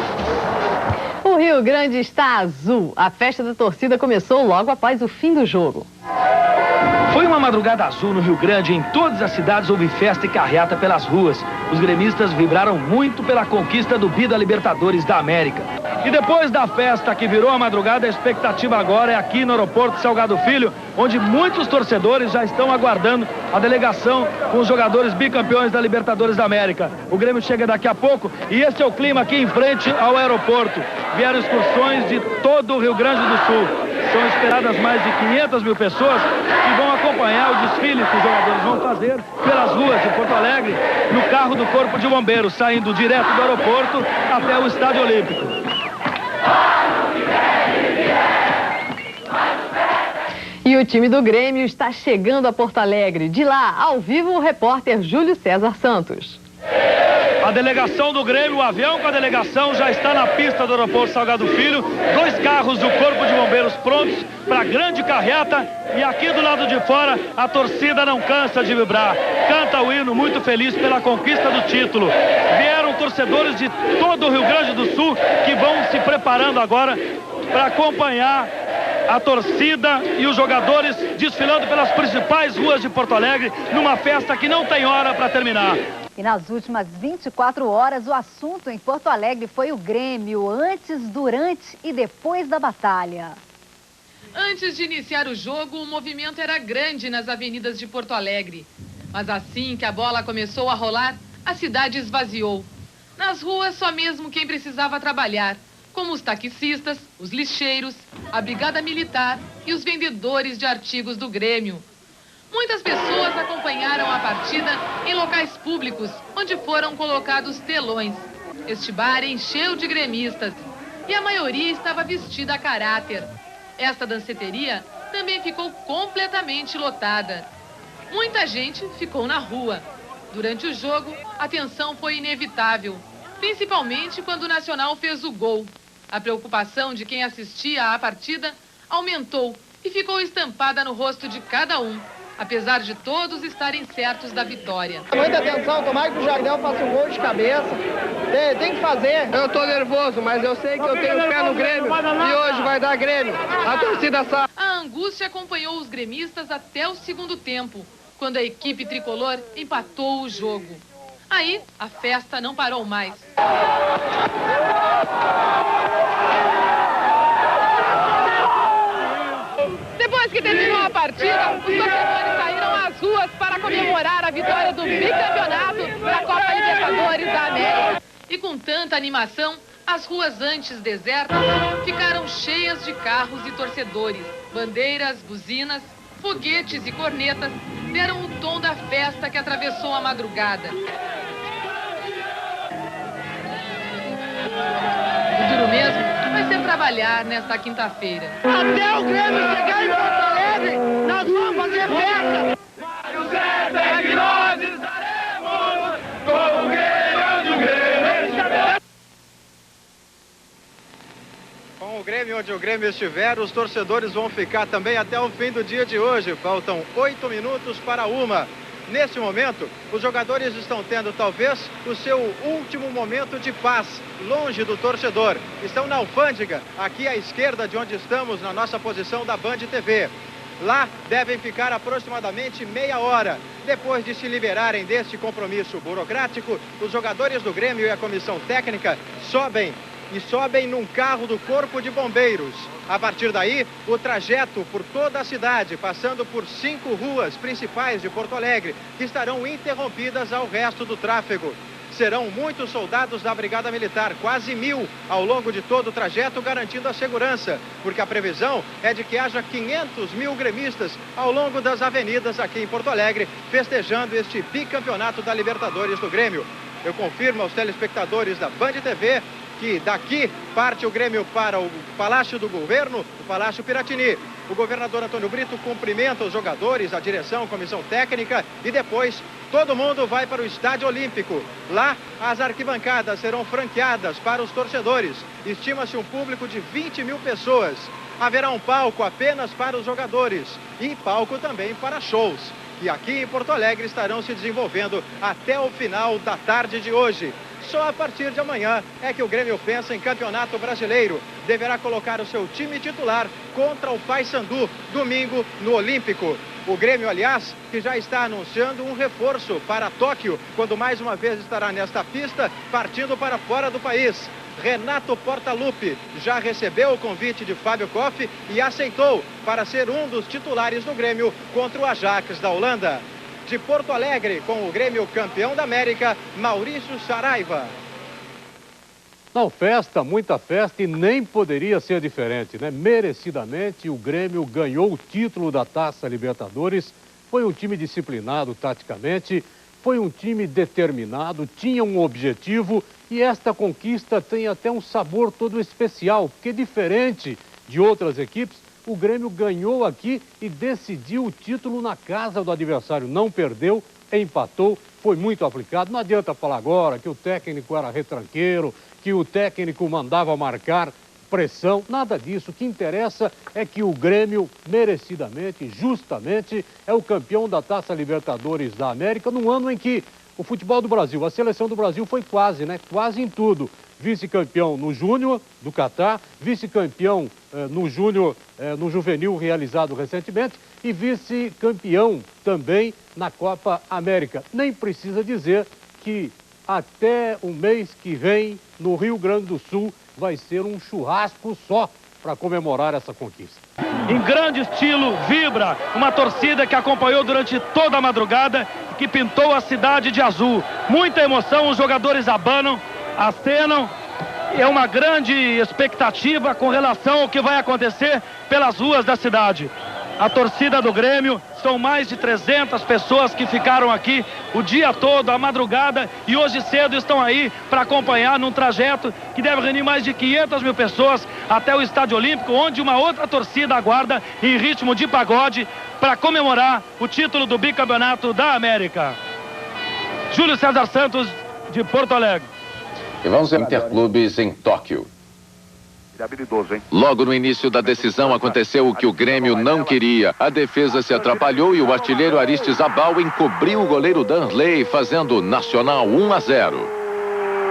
O Rio Grande está azul. A festa da torcida começou logo após o fim do jogo. Foi uma madrugada azul no Rio Grande. Em todas as cidades houve festa e carreata pelas ruas. Os gremistas vibraram muito pela conquista do bi da Libertadores da América. E depois da festa que virou a madrugada, a expectativa agora é aqui no aeroporto Salgado Filho, onde muitos torcedores já estão aguardando a delegação com os jogadores bicampeões da Libertadores da América. O Grêmio chega daqui a pouco e esse é o clima aqui em frente ao aeroporto. Vieram excursões de todo o Rio Grande do Sul. São esperadas mais de 500 mil pessoas que vão acompanhar o desfile que os jogadores vão fazer pelas ruas de Porto Alegre no carro do Corpo de Bombeiros, saindo direto do aeroporto até o Estádio Olímpico. E o time do Grêmio está chegando a Porto Alegre. De lá, ao vivo, o repórter Júlio César Santos. A delegação do Grêmio, o avião com a delegação já está na pista do aeroporto Salgado Filho. 2 carros do Corpo de Bombeiros prontos para a grande carreta. E aqui do lado de fora, a torcida não cansa de vibrar. Canta o hino, muito feliz pela conquista do título. Vieram torcedores de todo o Rio Grande do Sul que vão se preparando agora para acompanhar a torcida e os jogadores desfilando pelas principais ruas de Porto Alegre numa festa que não tem hora para terminar. E nas últimas 24 horas, o assunto em Porto Alegre foi o Grêmio, antes, durante e depois da batalha. Antes de iniciar o jogo, o movimento era grande nas avenidas de Porto Alegre. Mas assim que a bola começou a rolar, a cidade esvaziou. Nas ruas, só mesmo quem precisava trabalhar, como os taxistas, os lixeiros, a brigada militar e os vendedores de artigos do Grêmio. Muitas pessoas acompanharam a partida em locais públicos, onde foram colocados telões. Este bar encheu de gremistas e a maioria estava vestida a caráter. Esta danceteria também ficou completamente lotada. Muita gente ficou na rua. Durante o jogo, a tensão foi inevitável, principalmente quando o Nacional fez o gol. A preocupação de quem assistia à partida aumentou e ficou estampada no rosto de cada um, apesar de todos estarem certos da vitória. Muita atenção, tomara que o Jardel faça um gol de cabeça. Tem que fazer. Eu tô nervoso, mas eu sei que eu tenho pé no Grêmio e hoje vai dar Grêmio. A torcida sabe. A angústia acompanhou os gremistas até o segundo tempo, quando a equipe tricolor empatou o jogo. Aí, a festa não parou mais. Depois que terminou a partida, os torcedores saíram às ruas para comemorar a vitória do bicampeonato da Copa Libertadores da América. E com tanta animação, as ruas antes desertas ficaram cheias de carros e torcedores. Bandeiras, buzinas, foguetes e cornetas deram o tom da festa que atravessou a madrugada. O duro mesmo vai ser trabalhar nesta quinta-feira. Até o Grêmio chegar em Porto Alegre, nós vamos fazer festa. Nós estaremos com o Grêmio, Com o Grêmio onde o Grêmio estiver, os torcedores vão ficar também até o fim do dia de hoje. Faltam 8 minutos para 1. Nesse momento, os jogadores estão tendo talvez o seu último momento de paz, longe do torcedor. Estão na alfândega, aqui à esquerda de onde estamos, na nossa posição da Band TV. Lá devem ficar aproximadamente meia hora. Depois de se liberarem deste compromisso burocrático, os jogadores do Grêmio e a comissão técnica sobem num carro do Corpo de Bombeiros. A partir daí, o trajeto por toda a cidade, passando por 5 ruas principais de Porto Alegre, que estarão interrompidas ao resto do tráfego. Serão muitos soldados da Brigada Militar, quase 1000 ao longo de todo o trajeto, garantindo a segurança, porque a previsão é de que haja 500.000 gremistas ao longo das avenidas aqui em Porto Alegre, festejando este bicampeonato da Libertadores do Grêmio. Eu confirmo aos telespectadores da Band TV que daqui parte o Grêmio para o Palácio do Governo, o Palácio Piratini. O governador Antônio Brito cumprimenta os jogadores, a direção, a comissão técnica e depois todo mundo vai para o Estádio Olímpico. Lá as arquibancadas serão franqueadas para os torcedores. Estima-se um público de 20.000 pessoas. Haverá um palco apenas para os jogadores e palco também para shows, que aqui em Porto Alegre estarão se desenvolvendo até o final da tarde de hoje. Só a partir de amanhã é que o Grêmio pensa em Campeonato Brasileiro. Deverá colocar o seu time titular contra o Paysandu, domingo, no Olímpico. O Grêmio, aliás, que já está anunciando um reforço para Tóquio, quando mais uma vez estará nesta pista, partindo para fora do país. Renato Portaluppi já recebeu o convite de Fábio Koff e aceitou para ser um dos titulares do Grêmio contra o Ajax da Holanda. De Porto Alegre, com o Grêmio campeão da América, Maurício Saraiva. Não, festa, muita festa, e nem poderia ser diferente, né? Merecidamente, o Grêmio ganhou o título da Taça Libertadores. Foi um time disciplinado taticamente, foi um time determinado, tinha um objetivo, e esta conquista tem até um sabor todo especial, porque diferente de outras equipes, o Grêmio ganhou aqui e decidiu o título na casa do adversário. Não perdeu, empatou, foi muito aplicado. Não adianta falar agora que o técnico era retranqueiro, que o técnico mandava marcar pressão, nada disso. O que interessa é que o Grêmio, merecidamente, justamente, é o campeão da Taça Libertadores da América, num ano em que o futebol do Brasil, a seleção do Brasil foi quase, né? Quase em tudo. Vice-campeão no Júnior, do Catar, vice-campeão no Júnior, no Juvenil, realizado recentemente, e vice-campeão também na Copa América. Nem precisa dizer que até o mês que vem, no Rio Grande do Sul, vai ser um churrasco só para comemorar essa conquista. Em grande estilo, vibra uma torcida que acompanhou durante toda a madrugada, que pintou a cidade de azul. Muita emoção, os jogadores abanam, acenam. É uma grande expectativa com relação ao que vai acontecer pelas ruas da cidade. A torcida do Grêmio, são mais de 300 pessoas que ficaram aqui o dia todo, a madrugada, e hoje cedo estão aí para acompanhar num trajeto que deve reunir mais de 500 mil pessoas até o Estádio Olímpico, onde uma outra torcida aguarda em ritmo de pagode para comemorar o título do bicampeonato da América. Júlio César Santos, de Porto Alegre. E vamos ao Interclubes em Tóquio. Habilidoso, hein? Logo no início da decisão aconteceu o que o Grêmio não queria. A defesa se atrapalhou e o artilheiro Aristides Abal encobriu o goleiro Danley, fazendo Nacional 1-0.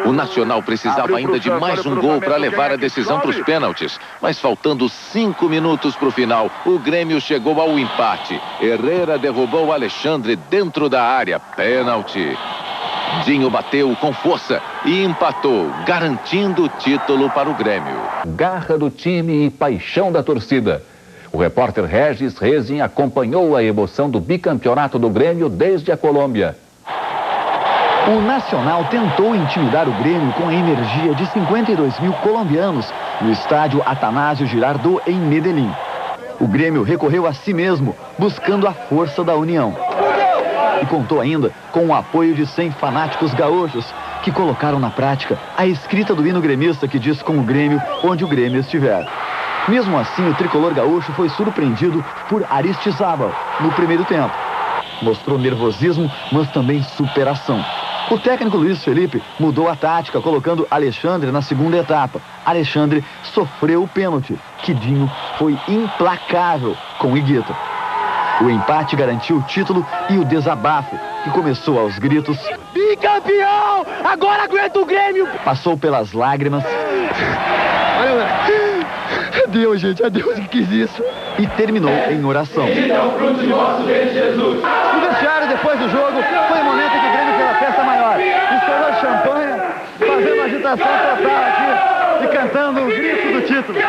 O Nacional precisava ainda de mais um gol para levar a decisão para os pênaltis. Mas faltando 5 minutos para o final, o Grêmio chegou ao empate. Herrera derrubou Alexandre dentro da área. Pênalti. Dinho bateu com força e empatou, garantindo o título para o Grêmio. Garra do time e paixão da torcida. O repórter Regis Rezin acompanhou a emoção do bicampeonato do Grêmio desde a Colômbia. O Nacional tentou intimidar o Grêmio com a energia de 52 mil colombianos no estádio Atanásio Girardot, em Medellín. O Grêmio recorreu a si mesmo, buscando a força da união. E contou ainda com o apoio de 100 fanáticos gaúchos, que colocaram na prática a escrita do hino gremista que diz com o Grêmio onde o Grêmio estiver. Mesmo assim, o tricolor gaúcho foi surpreendido por Aristides Abal no primeiro tempo. Mostrou nervosismo, mas também superação. O técnico Luiz Felipe mudou a tática, colocando Alexandre na segunda etapa. Alexandre sofreu o pênalti, que Dinho foi implacável com Higuita. O empate garantiu o título e o desabafo, que começou aos gritos: bicampeão! Agora aguenta o Grêmio! Passou pelas lágrimas. Adeus, gente, adeus, que quis isso. E terminou em oração. É o fruto de vosso bem, Jesus. O vestiário, depois do jogo, foi o momento em que o Grêmio fez a festa maior. Estourou champanhe, fazendo agitação total aqui e cantando o grito do título.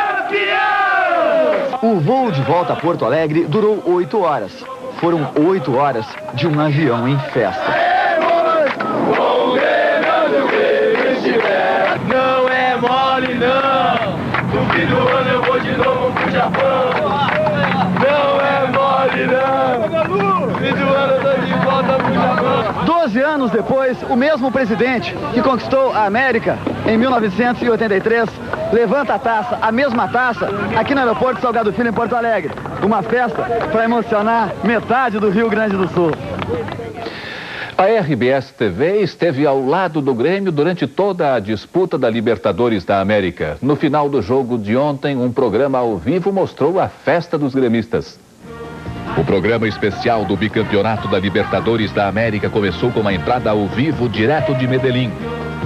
O voo de volta a Porto Alegre durou 8 horas. Foram 8 horas de um avião em festa. Não é mole, não. No fim do ano eu vou de novo pro Japão. Não é mole, não. No fim do ano eu tô de volta pro Japão. 12 anos depois, o mesmo presidente que conquistou a América em 1983 levanta a taça, a mesma taça, aqui no aeroporto Salgado Filho, em Porto Alegre. Uma festa para emocionar metade do Rio Grande do Sul. A RBS TV esteve ao lado do Grêmio durante toda a disputa da Libertadores da América. No final do jogo de ontem, um programa ao vivo mostrou a festa dos gremistas. O programa especial do bicampeonato da Libertadores da América começou com uma entrada ao vivo direto de Medellín.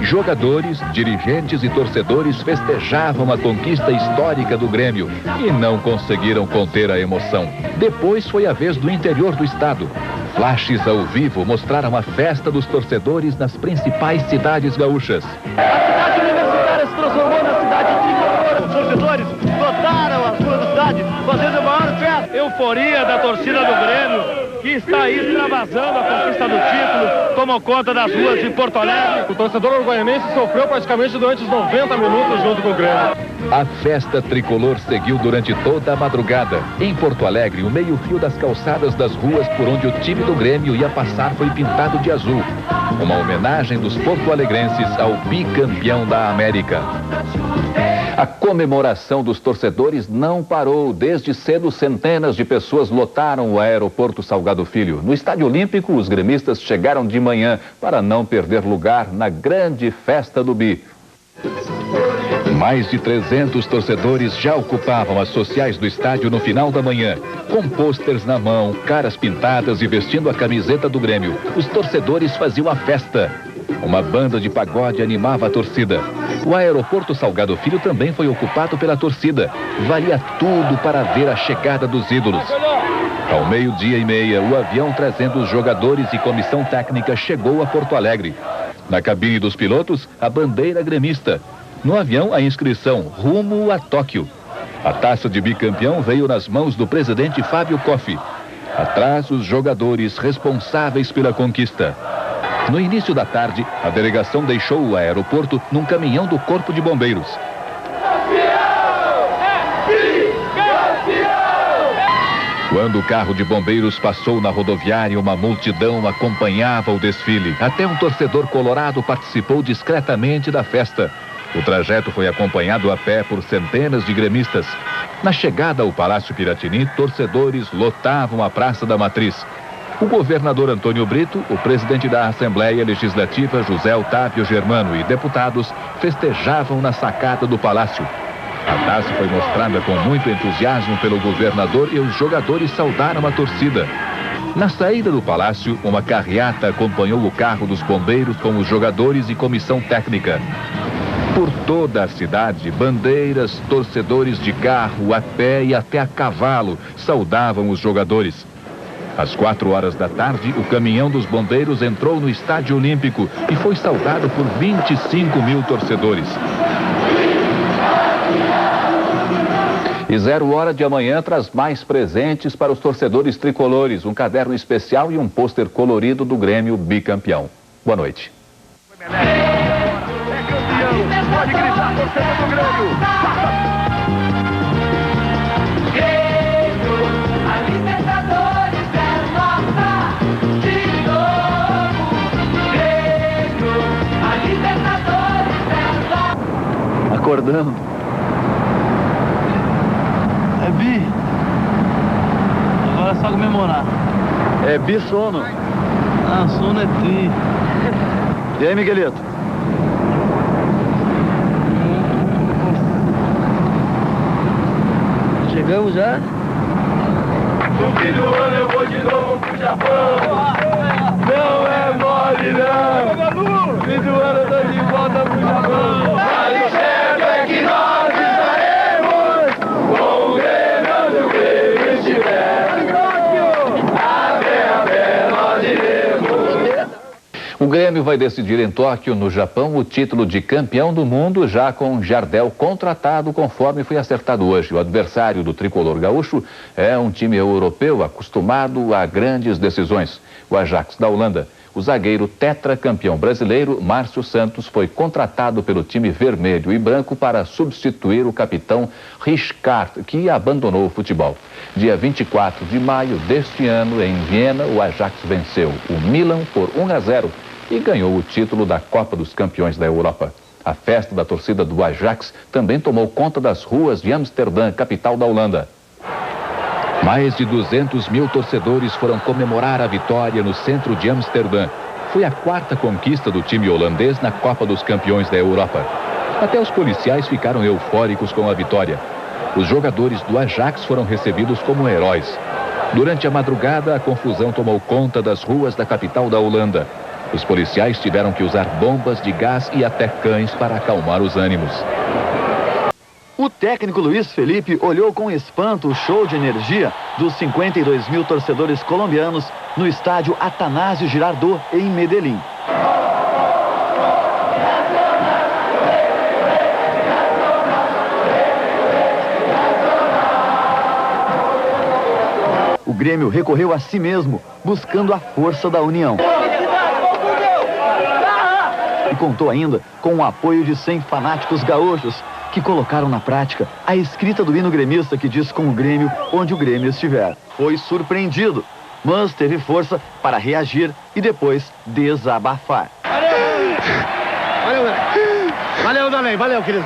Jogadores, dirigentes e torcedores festejavam a conquista histórica do Grêmio e não conseguiram conter a emoção. Depois foi a vez do interior do estado. Flashes ao vivo mostraram a festa dos torcedores nas principais cidades gaúchas. A cidade universitária se transformou na cidade tricolor. Os torcedores lotaram as ruas da cidade, fazendo a maior festa. Euforia da torcida do Grêmio, que está aí extravasando a conquista do título, tomou conta das ruas de Porto Alegre. O torcedor uruguaianense sofreu praticamente durante os 90 minutos junto com o Grêmio. A festa tricolor seguiu durante toda a madrugada. Em Porto Alegre, o meio-fio das calçadas das ruas por onde o time do Grêmio ia passar foi pintado de azul. Uma homenagem dos porto-alegrenses ao bicampeão da América. A comemoração dos torcedores não parou. Desde cedo, centenas de pessoas lotaram o aeroporto Salgado Filho. No Estádio Olímpico, os gremistas chegaram de manhã para não perder lugar na grande festa do Bi. Mais de 300 torcedores já ocupavam as sociais do estádio no final da manhã. Com pôsteres na mão, caras pintadas e vestindo a camiseta do Grêmio, os torcedores faziam a festa. Uma banda de pagode animava a torcida. O aeroporto Salgado Filho também foi ocupado pela torcida. Valia tudo para ver a chegada dos ídolos. Ao 12:30, o avião trazendo os jogadores e comissão técnica chegou a Porto Alegre. Na cabine dos pilotos, a bandeira gremista. No avião, a inscrição rumo a Tóquio. A taça de bicampeão veio nas mãos do presidente Fábio Kofi. Atrás, os jogadores responsáveis pela conquista. No início da tarde, a delegação deixou o aeroporto num caminhão do Corpo de Bombeiros. Quando o carro de bombeiros passou na rodoviária, uma multidão acompanhava o desfile. Até um torcedor colorado participou discretamente da festa. O trajeto foi acompanhado a pé por centenas de gremistas. Na chegada ao Palácio Piratini, torcedores lotavam a Praça da Matriz. O governador Antônio Brito, o presidente da Assembleia Legislativa, José Otávio Germano, e deputados festejavam na sacada do Palácio. A taça foi mostrada com muito entusiasmo pelo governador e os jogadores saudaram a torcida. Na saída do palácio, uma carreata acompanhou o carro dos bombeiros com os jogadores e comissão técnica. Por toda a cidade, bandeiras, torcedores de carro, a pé e até a cavalo saudavam os jogadores. Às 4h da tarde, o caminhão dos bombeiros entrou no Estádio Olímpico e foi saudado por 25 mil torcedores. E 0h de amanhã traz mais presentes para os torcedores tricolores, um caderno especial e um pôster colorido do Grêmio bicampeão. Boa noite. Pode gritar, torcedor do Grêmio. Grêmio, a Libertadores é nossa. De novo. Grêmio, a Libertadores é nossa. Acordando. É bi. Agora é só comemorar. É bi sono. Ah, sono é tri. E aí, Miguelito? Chegamos já? No fim do ano eu vou de novo pro Japão. Não é mole não. No fim do ano eu tô de volta pro Japão. Mas o certo é que nós estaremos com o Grêmio onde o Grêmio estiver. A pé nós iremos. O Grêmio vai decidir em Tóquio, no Japão, o título de campeão do mundo, já com Jardel contratado, conforme foi acertado hoje. O adversário do tricolor gaúcho é um time europeu acostumado a grandes decisões. O Ajax da Holanda. O zagueiro tetracampeão brasileiro, Márcio Santos, foi contratado pelo time vermelho e branco para substituir o capitão Riscard, que abandonou o futebol. Dia 24 de maio deste ano, em Viena, o Ajax venceu o Milan por 1-0 e ganhou o título da Copa dos Campeões da Europa. A festa da torcida do Ajax também tomou conta das ruas de Amsterdã, capital da Holanda. Mais de 200 mil torcedores foram comemorar a vitória no centro de Amsterdã. Foi a 4ª conquista do time holandês na Copa dos Campeões da Europa. Até os policiais ficaram eufóricos com a vitória. Os jogadores do Ajax foram recebidos como heróis. Durante a madrugada, a confusão tomou conta das ruas da capital da Holanda. Os policiais tiveram que usar bombas de gás e até cães para acalmar os ânimos. O técnico Luiz Felipe olhou com espanto o show de energia dos 52 mil torcedores colombianos no estádio Atanásio Girardot, em Medellín. O Grêmio recorreu a si mesmo, buscando a força da união. E contou ainda com o apoio de 100 fanáticos gaúchos, que colocaram na prática a escrita do hino gremista que diz com o Grêmio onde o Grêmio estiver. Foi surpreendido, mas teve força para reagir e depois desabafar. Valeu, Dalei, valeu, querido.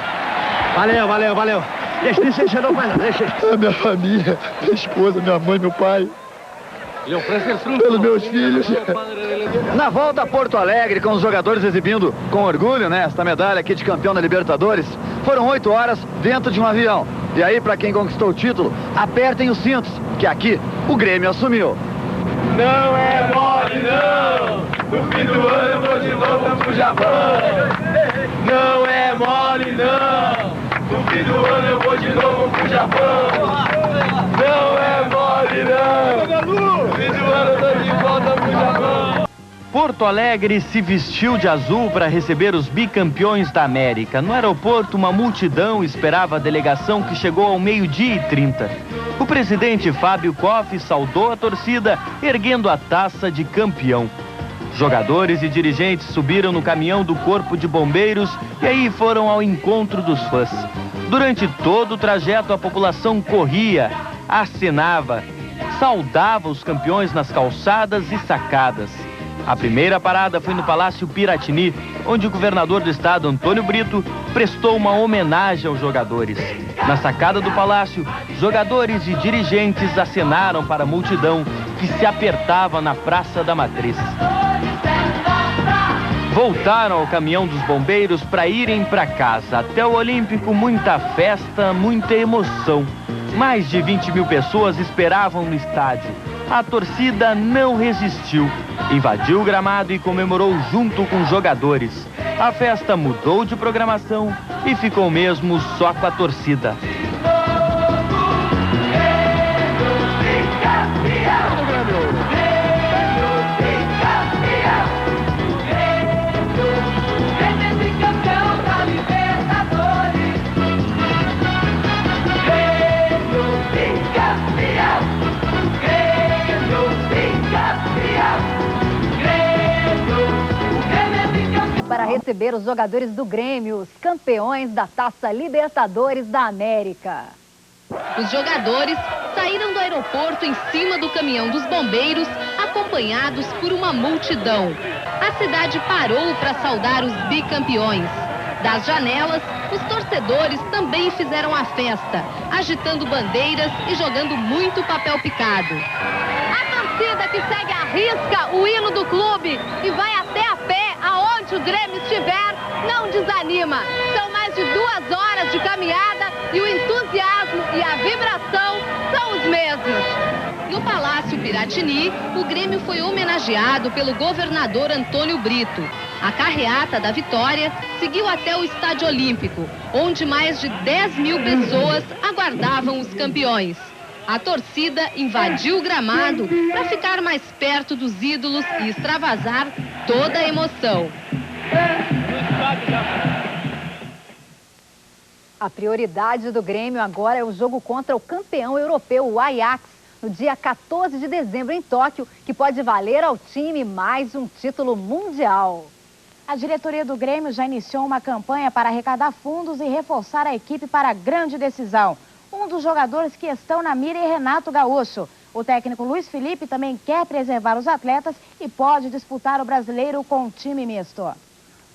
Valeu, valeu, valeu. Deixa não mais, deixa. A minha família, minha esposa, minha mãe, meu pai. Pelos meus filhos. Na volta a Porto Alegre, com os jogadores exibindo com orgulho, né, esta medalha aqui de campeão da Libertadores, foram 8 horas dentro de um avião. E aí, para quem conquistou o título, apertem os cintos, que aqui o Grêmio assumiu. Não é mole, não! No fim do ano eu vou de volta pro Japão. Não é mole, não! No fim do ano eu vou de novo pro Japão. Não é mole, não! No fim do ano eu tô de volta pro Japão. Porto Alegre se vestiu de azul para receber os bicampeões da América. No aeroporto, uma multidão esperava a delegação que chegou ao 12h30. O presidente Fábio Koff saudou a torcida, erguendo a taça de campeão. Jogadores e dirigentes subiram no caminhão do Corpo de Bombeiros e aí foram ao encontro dos fãs. Durante todo o trajeto, a população corria, acenava, saudava os campeões nas calçadas e sacadas. A primeira parada foi no Palácio Piratini, onde o governador do estado, Antônio Brito, prestou uma homenagem aos jogadores. Na sacada do palácio, jogadores e dirigentes acenaram para a multidão que se apertava na Praça da Matriz. Voltaram ao caminhão dos bombeiros para irem para casa. Até o Olímpico, muita festa, muita emoção. Mais de 20 mil pessoas esperavam no estádio. A torcida não resistiu, invadiu o gramado e comemorou junto com os jogadores. A festa mudou de programação e ficou mesmo só com a torcida. Para receber os jogadores do Grêmio, os campeões da Taça Libertadores da América. Os jogadores saíram do aeroporto em cima do caminhão dos bombeiros, acompanhados por uma multidão. A cidade parou para saudar os bicampeões. Das janelas, os torcedores também fizeram a festa, agitando bandeiras e jogando muito papel picado. A torcida que segue à risca o hino do clube e vai até a pé aonde o Grêmio estiver, não desanima. São mais de 2 horas de caminhada e o entusiasmo e a vibração são os mesmos. No Palácio Piratini, o Grêmio foi homenageado pelo governador Antônio Brito. A carreata da vitória seguiu até o Estádio Olímpico, onde mais de 10 mil pessoas aguardavam os campeões. A torcida invadiu o gramado para ficar mais perto dos ídolos e extravasar toda a emoção. A prioridade do Grêmio agora é o jogo contra o campeão europeu, o Ajax, no dia 14 de dezembro em Tóquio, que pode valer ao time mais um título mundial. A diretoria do Grêmio já iniciou uma campanha para arrecadar fundos e reforçar a equipe para a grande decisão. Um dos jogadores que estão na mira é Renato Gaúcho. O técnico Luiz Felipe também quer preservar os atletas e pode disputar o brasileiro com um time misto.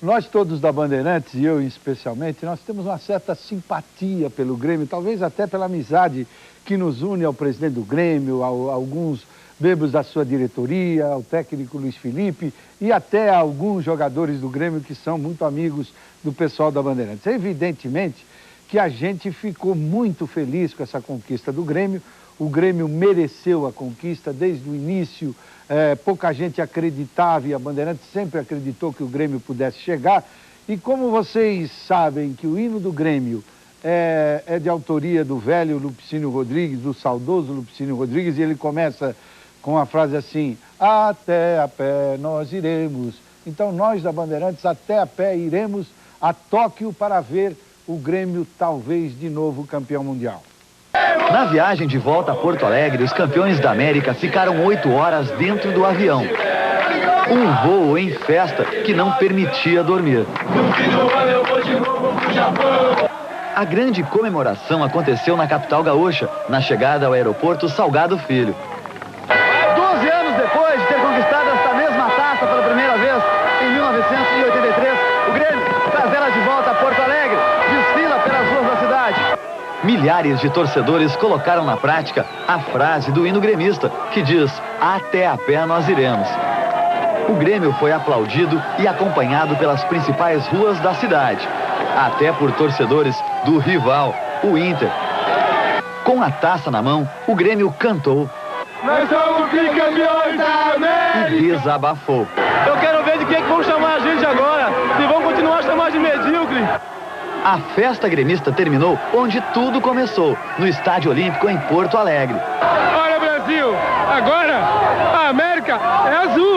Nós todos da Bandeirantes, e eu especialmente, nós temos uma certa simpatia pelo Grêmio, talvez até pela amizade que nos une ao presidente do Grêmio, a alguns membros da sua diretoria, ao técnico Luiz Felipe e até a alguns jogadores do Grêmio que são muito amigos do pessoal da Bandeirantes. Evidentemente que a gente ficou muito feliz com essa conquista do Grêmio. O Grêmio mereceu a conquista desde o início. Pouca gente acreditava e a Bandeirantes sempre acreditou que o Grêmio pudesse chegar. E como vocês sabem que o hino do Grêmio é de autoria do velho Lupicínio Rodrigues, do saudoso Lupicínio Rodrigues, e ele começa com a frase assim: até a pé nós iremos. Então nós da Bandeirantes até a pé iremos a Tóquio para ver o Grêmio talvez de novo campeão mundial. Na viagem de volta a Porto Alegre, os campeões da América ficaram 8 horas dentro do avião. Um voo em festa que não permitia dormir. A grande comemoração aconteceu na capital gaúcha, na chegada ao aeroporto Salgado Filho. 12 anos depois de ter conquistado esta mesma taça pela primeira vez, em 1983, o Grêmio traz ela de volta a Porto Alegre, desfila pelas ruas da milhares de torcedores colocaram na prática a frase do hino gremista, que diz: até a pé nós iremos. O Grêmio foi aplaudido e acompanhado pelas principais ruas da cidade, até por torcedores do rival, o Inter. Com a taça na mão, o Grêmio cantou: nós somos bicampeões da América! E desabafou. Eu quero ver de quem vão chamar a gente agora, se vão continuar a chamar de medíocre. A festa gremista terminou onde tudo começou, no Estádio Olímpico em Porto Alegre. Olha, Brasil, agora a América é azul!